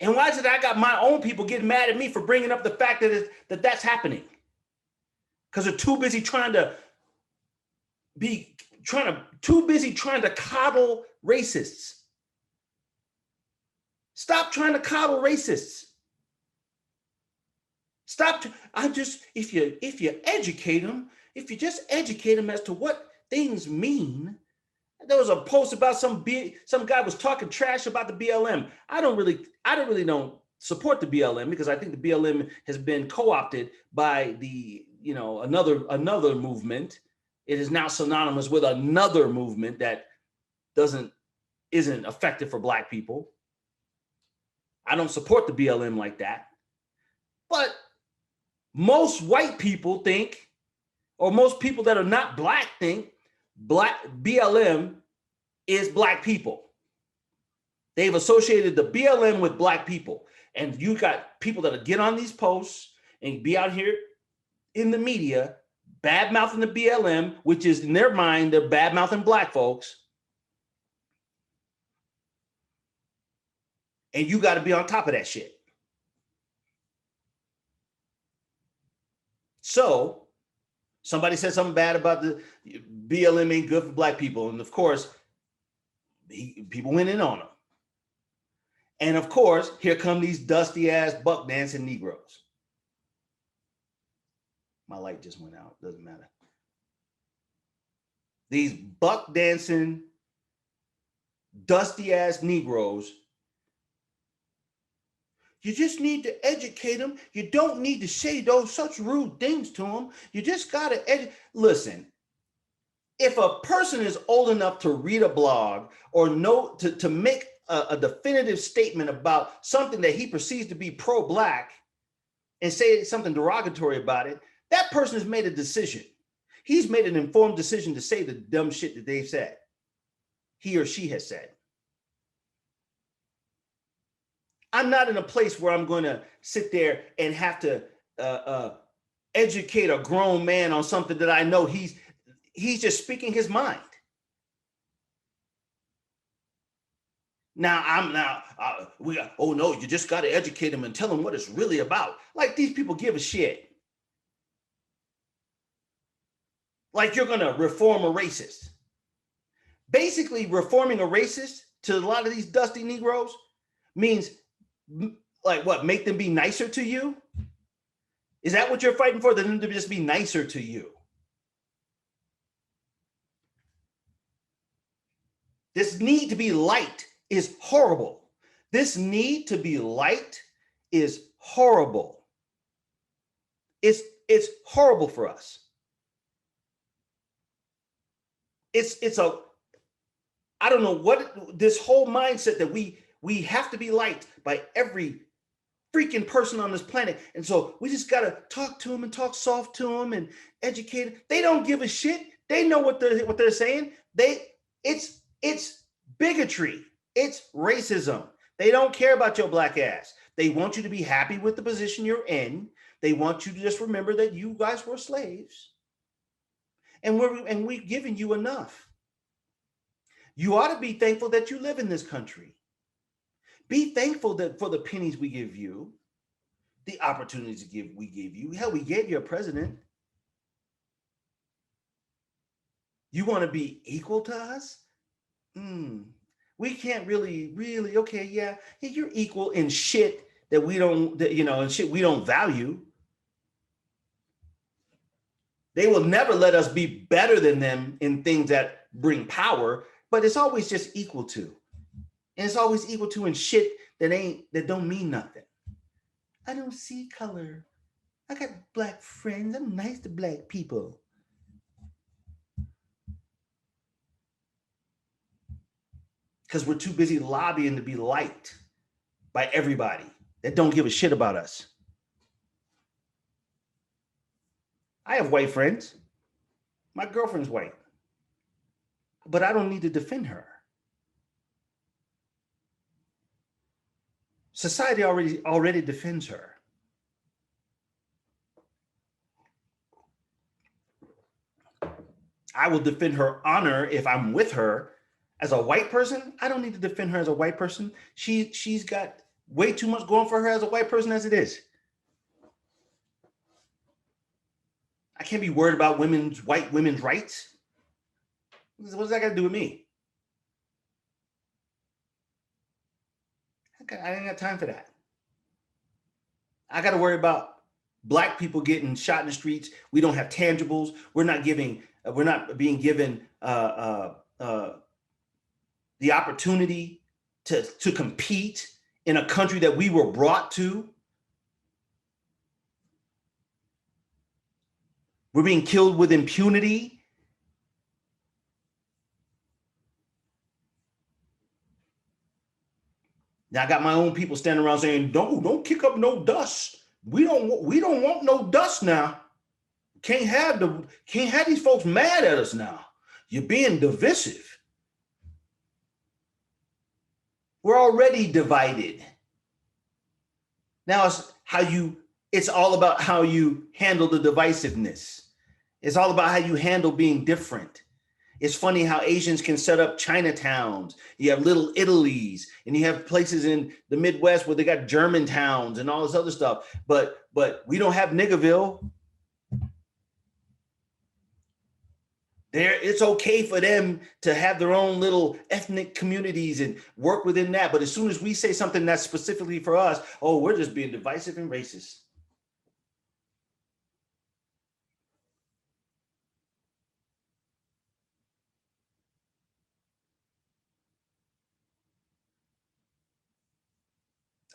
And why is it that I got my own people getting mad at me for bringing up the fact that that's happening? Because they're too busy trying to coddle racists. Stop trying to coddle racists. Stop. If you educate them, if you just educate them as to what things mean. There was a post about some guy was talking trash about the BLM. I don't really support the BLM because I think the BLM has been co-opted by the, another movement. It is now synonymous with another movement that isn't effective for Black people. I don't support the BLM like that. But most white people think, or most people that are not Black think, BLM is Black people. They've associated the BLM with Black people. And you got people that get on these posts and be out here in the media bad-mouthing the BLM, which is in their mind, they're bad-mouthing Black folks. And you got to be on top of that shit. So somebody said something bad about the BLM ain't good for Black people. And of course, people went in on them. And of course, here come these dusty ass buck dancing Negroes. My light just went out, doesn't matter. These buck dancing, dusty ass Negroes. You just need to educate them. You don't need to say those such rude things to them. You just got to listen. If a person is old enough to read a blog or know to make a definitive statement about something that he perceives to be pro-Black and say something derogatory about it, that person has made a decision. He's made an informed decision to say the dumb shit that they've said. He or she has said. I'm not in a place where I'm going to sit there and have to educate a grown man on something that I know he's just speaking his mind. Oh no, you just got to educate him and tell him what it's really about. Like these people give a shit. Like you're going to reform a racist. Basically, reforming a racist to a lot of these dusty Negroes means Like what? Make them be nicer to you? Is that what you're fighting for? Them to just be nicer to you? This need to be liked is horrible. This need to be liked is horrible. It's horrible for us. It's a, I don't know what, this whole mindset that we have to be liked by every freaking person on this planet. And so we just got to talk to them and talk soft to them and educate them. They don't give a shit. They know what they're saying. It's bigotry. It's racism. They don't care about your black ass. They want you to be happy with the position you're in. They want you to just remember that you guys were slaves. And we've given you enough. You ought to be thankful that you live in this country. Be thankful that for the pennies we give you, the opportunities we give you. Hell, we gave you a president. You want to be equal to us? We can't really, okay, yeah, you're equal in shit that we don't, in shit we don't value. They will never let us be better than them in things that bring power, but it's always just equal to. And it's always equal to in shit that don't mean nothing. I don't see color. I got black friends. I'm nice to black people. Because we're too busy lobbying to be liked by everybody that don't give a shit about us. I have white friends. My girlfriend's white. But I don't need to defend her. Society already defends her. I will defend her honor if I'm with her. As a white person, I don't need to defend her as a white person. She's got way too much going for her as a white person as it is. I can't be worried about white women's rights. What's that got to do with me? I ain't got time for that. I got to worry about black people getting shot in the streets. We don't have tangibles. We're not being given the opportunity to compete in a country that we were brought to. We're being killed with impunity. Now I got my own people standing around saying, don't kick up no dust. We don't want no dust now. Can't have these folks mad at us now. You're being divisive. We're already divided. Now it's all about how you handle the divisiveness. It's all about how you handle being different. It's funny how Asians can set up Chinatowns. You have little Italies, and you have places in the Midwest where they got German towns and all this other stuff. But we don't have Niggerville. It's okay for them to have their own little ethnic communities and work within that. But as soon as we say something that's specifically for us, oh, we're just being divisive and racist.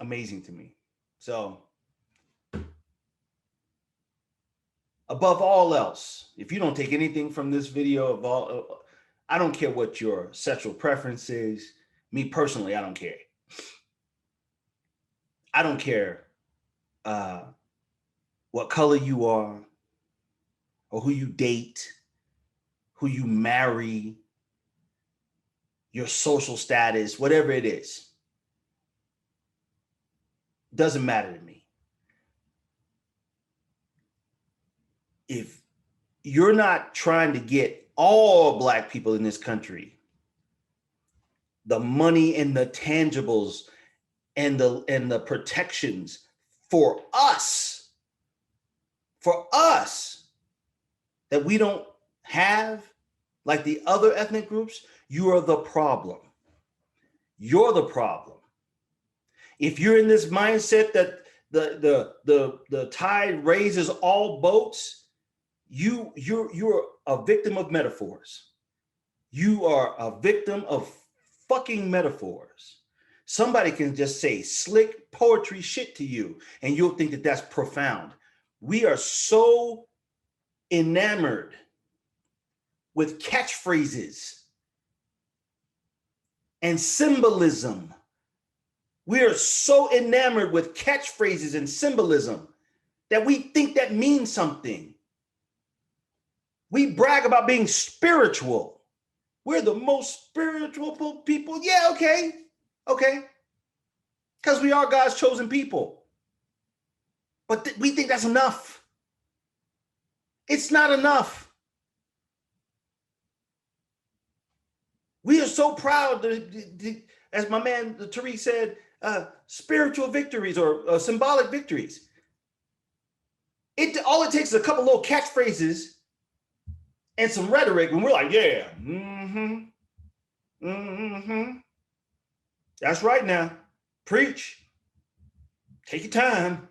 Amazing to me. So above all else, if you don't take anything from this video, I don't care what your sexual preference is. Me personally, I don't care. I don't care what color you are, or who you date, who you marry, your social status, whatever it is. Doesn't matter to me. If you're not trying to get all black people in this country the money and the tangibles and the protections for us that we don't have, like the other ethnic groups, you are the problem. You're the problem. If you're in this mindset that the tide raises all boats, you're a victim of metaphors. You are a victim of fucking metaphors. Somebody can just say slick poetry shit to you, and you'll think that that's profound. We are so enamored with catchphrases and symbolism. We are so enamored with catchphrases and symbolism that we think that means something. We brag about being spiritual. We're the most spiritual people. Yeah, okay. Because we are God's chosen people. But we think that's enough. It's not enough. We are so proud, as my man Tariq said, spiritual victories or symbolic victories. All it takes is a couple little catchphrases and some rhetoric, and we're like, yeah, that's right now. Preach. Take your time.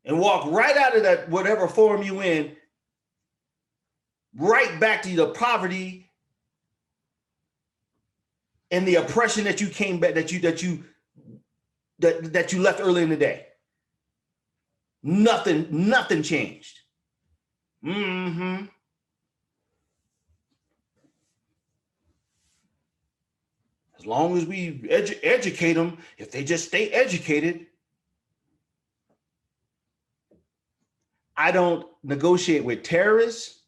And walk right out of that whatever form you in, right back to the poverty and the oppression that you came back, that you left early in the day. Nothing changed. As long as we educate them, if they just stay educated. I don't negotiate with terrorists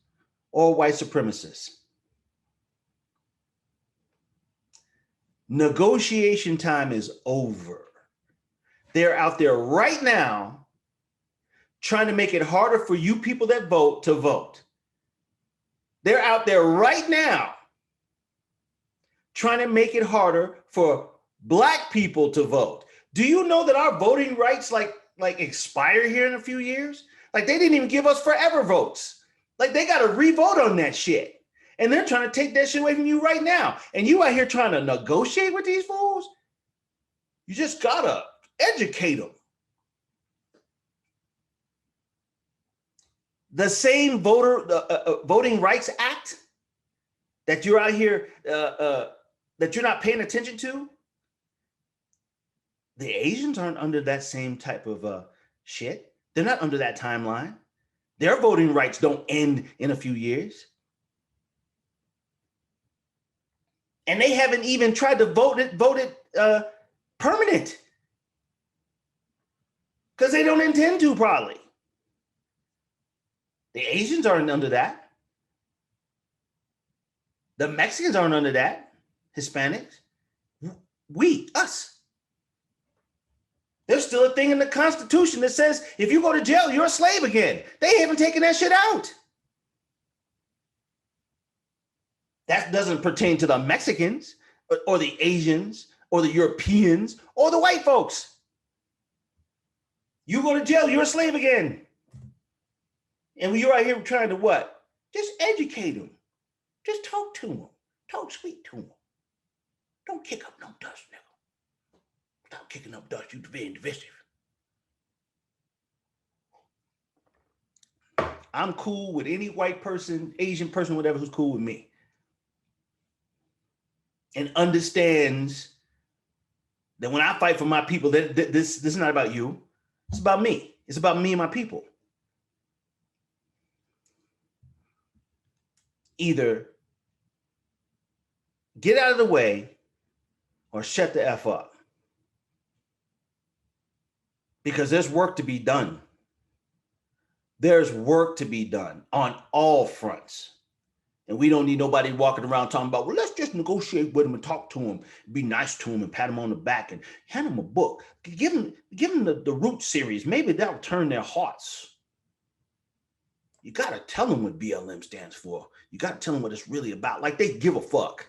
or white supremacists. Negotiation time is over. They're out there right now trying to make it harder for you people that vote to vote. They're out there right now trying to make it harder for Black people to vote. Do you know that our voting rights like expire here in a few years? Like they didn't even give us forever votes. Like they got to re-vote on that shit. And they're trying to take that shit away from you right now. And you out here trying to negotiate with these fools? You just got to educate them. The same Voting Rights Act that you're out here, that you're not paying attention to, the Asians aren't under that same type of shit. They're not under that timeline. Their voting rights don't end in a few years. And they haven't even tried to vote it permanent. Because they don't intend to, probably. The Asians aren't under that. The Mexicans aren't under that. Hispanics. Us. There's still a thing in the Constitution that says if you go to jail, you're a slave again. They haven't taken that shit out. That doesn't pertain to the Mexicans or the Asians or the Europeans or the white folks. You go to jail, you're a slave again. And you're out here trying to what? Just educate them. Just talk to them. Talk sweet to them. Don't kick up no dust, nigga. Stop kicking up dust. You're being divisive. I'm cool with any white person, Asian person, whatever, who's cool with me. And understands that when I fight for my people, this is not about you. It's about me. It's about me and my people. Either get out of the way or shut the F up. Because there's work to be done. There's work to be done on all fronts. And we don't need nobody walking around talking about, well, let's just negotiate with him and talk to him, be nice to him and pat him on the back and hand him a book. Give him the Root series. Maybe that'll turn their hearts. You got to tell them what BLM stands for. You got to tell them what it's really about. Like they give a fuck.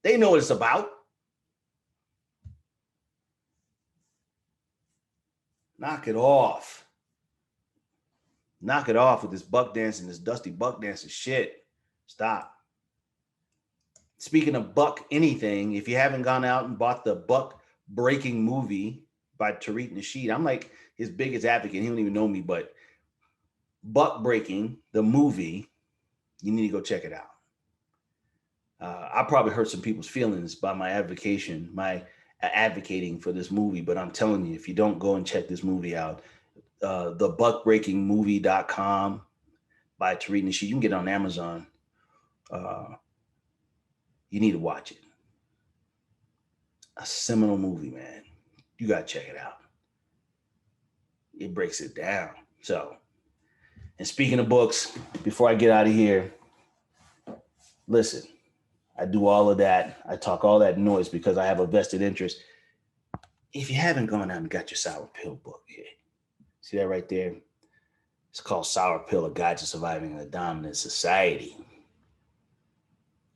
They know what it's about. Knock it off. Knock it off with this buck dancing, this dusty buck dancing shit. Stop. speaking of buck anything, if you haven't gone out and bought the Buck Breaking movie by Tariq Nasheed, I'm like his biggest advocate. He don't even know me, but Buck Breaking, the movie, you need to go check it out. I probably hurt some people's feelings by my advocating for this movie, but I'm telling you, if you don't go and check this movie out, the buckbreakingmovie.com by Tariq Nasheed, you can get it on Amazon. You need to watch it. A seminal movie, man. You got to check it out. It breaks it down. So, and speaking of books, before I get out of here, listen, I do all of that. I talk all that noise because I have a vested interest. If you haven't gone out and got your Sour Pill book here, see that right there? It's called Sour Pill, A Guide to Surviving in a Dominant Society.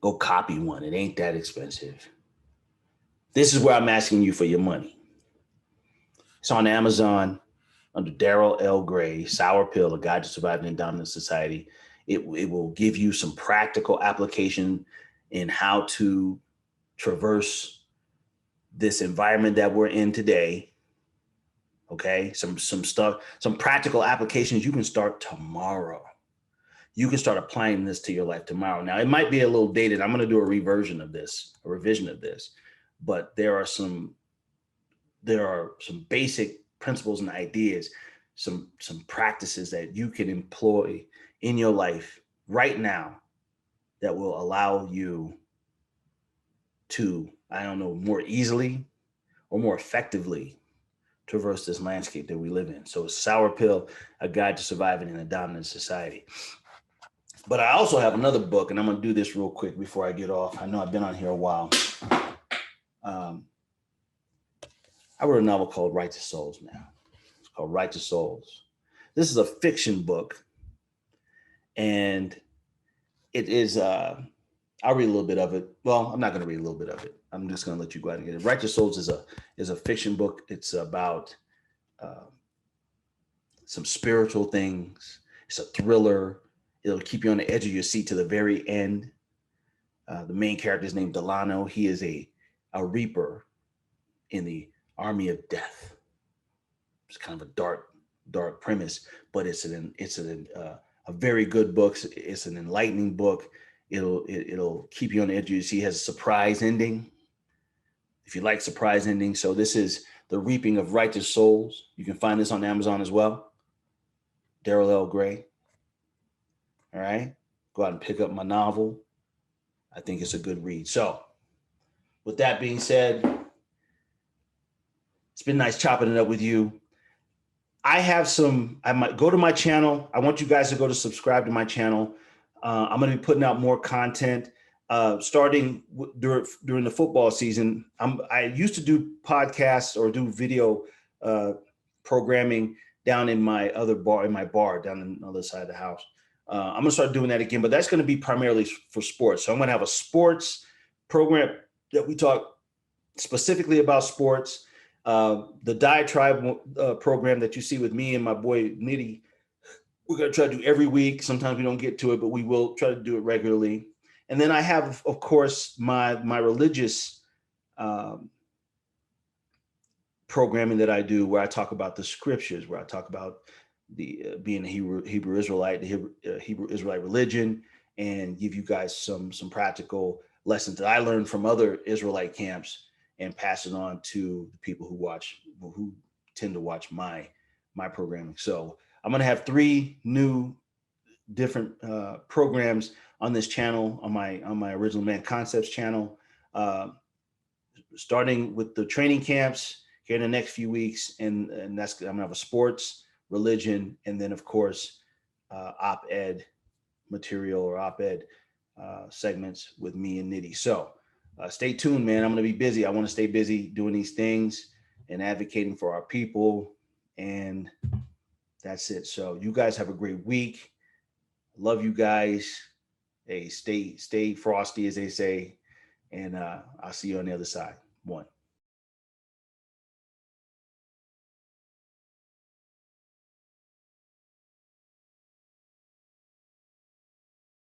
Go copy one. It ain't that expensive. This is where I'm asking you for your money. It's on Amazon under Darrell L. Gray, Sour Pill, A Guide to Surviving in a Dominant Society. It will give you some practical application in how to traverse this environment that we're in today. Okay, some stuff, some practical applications you can start tomorrow. You can start applying this to your life tomorrow. Now, it might be a little dated. I'm going to do a revision of this, but there are some basic principles and ideas, some practices that you can employ in your life right now that will allow you to, more easily or more effectively traverse this landscape that we live in. So it's Sour Pill, A Guide to Surviving in a Dominant Society. But I also have another book, and I'm going to do this real quick before I get off. I know I've been on here a while. I wrote a novel called Righteous Souls now. It's called Righteous Souls. This is a fiction book, and it is, I'll read a little bit of it. Well, I'm not going to read a little bit of it. I'm just going to let you go out and get it. Righteous Souls is a fiction book. It's about some spiritual things. It's a thriller. It'll keep you on the edge of your seat to the very end. The main character is named Delano. He is a reaper in the army of death. It's kind of a dark premise, but it's a very good book. It's an enlightening book. It'll keep you on the edge of your seat. It has a surprise ending. If you like surprise endings, so this is The Reaping of Righteous Souls. You can find this on Amazon as well. Darrell L. Gray. All right, go out and pick up my novel. I think it's a good read. So with that being said, it's been nice chopping it up with you. I might go to my channel. I want you guys to go to subscribe to my channel. I'm going to be putting out more content starting during the football season. I used to do podcasts or do video programming down in my bar down on the other side of the house. I'm going to start doing that again, but that's going to be primarily for sports. So I'm going to have a sports program that we talk specifically about sports. The Diatribe program that you see with me and my boy Nitty, we're going to try to do every week. Sometimes we don't get to it, but we will try to do it regularly. And then I have, of course, my religious programming that I do, where I talk about the scriptures, where I talk about the being a Hebrew Israelite, the Hebrew Israelite religion, and give you guys some practical lessons that I learned from other Israelite camps and pass it on to the people who tend to watch my programming. So I'm going to have 3 new different programs on this channel, on my Original Man Concepts channel, starting with the training camps here in the next few weeks, and that's, I'm gonna have a sports, religion, and then of course op-ed material or op-ed segments with me and Nitty. So stay tuned, man. I'm gonna be busy. I want to stay busy doing these things and advocating for our people, and that's it. So you guys have a great week. Love you guys. Hey, stay frosty, as they say, and I'll see you on the other side. One.